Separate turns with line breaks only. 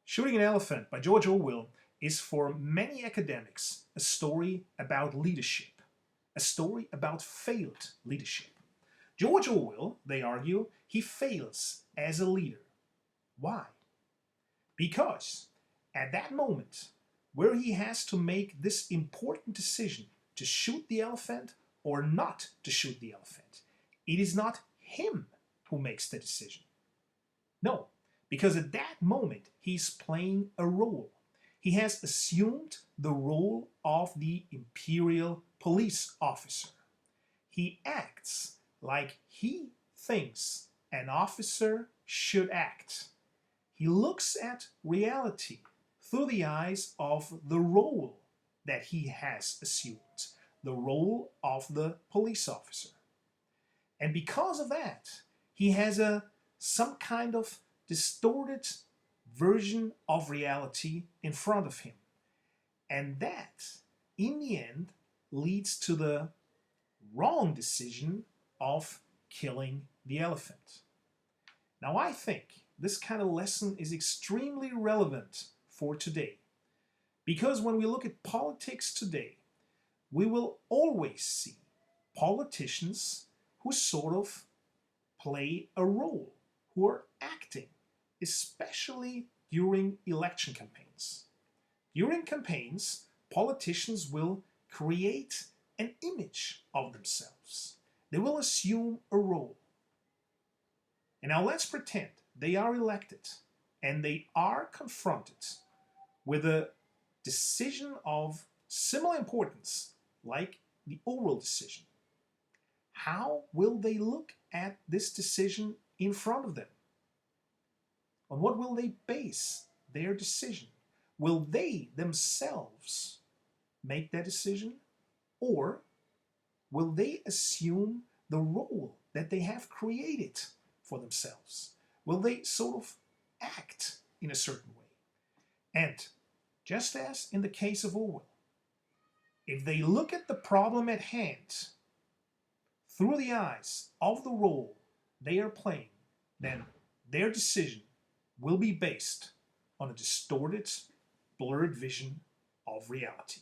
Shooting an Elephant by George Orwell is for many academics a story about leadership, a story about failed leadership. George Orwell, they argue, he fails as a leader. Why? Because at that moment where he has to make this important decision to shoot the elephant or not to shoot the elephant, it is not him who makes the decision. No, because at that moment he's playing a role. He has assumed the role of the imperial police officer. He acts like he thinks an officer should act. He looks at reality through the eyes of the role that he has assumed, the role of the police officer. And because of that, he has some kind of distorted version of reality in front of him. And that, in the end, leads to the wrong decision of killing the elephant. Now, I think this kind of lesson is extremely relevant for today. Because when we look at politics today, we will always see politicians who sort of play a role, who are acting, especially during election campaigns. During campaigns, politicians will create an image of themselves. They will assume a role. And now let's pretend they are elected and they are confronted with a decision of similar importance, like the Orwell decision. How will they look at this decision in front of them? On what will they base their decision? Will they themselves make that decision? Or will they assume the role that they have created for themselves? Will they sort of act in a certain way? And just as in the case of Orwell, if they look at the problem at hand through the eyes of the role they are playing, then their decision will be based on a distorted, blurred vision of reality.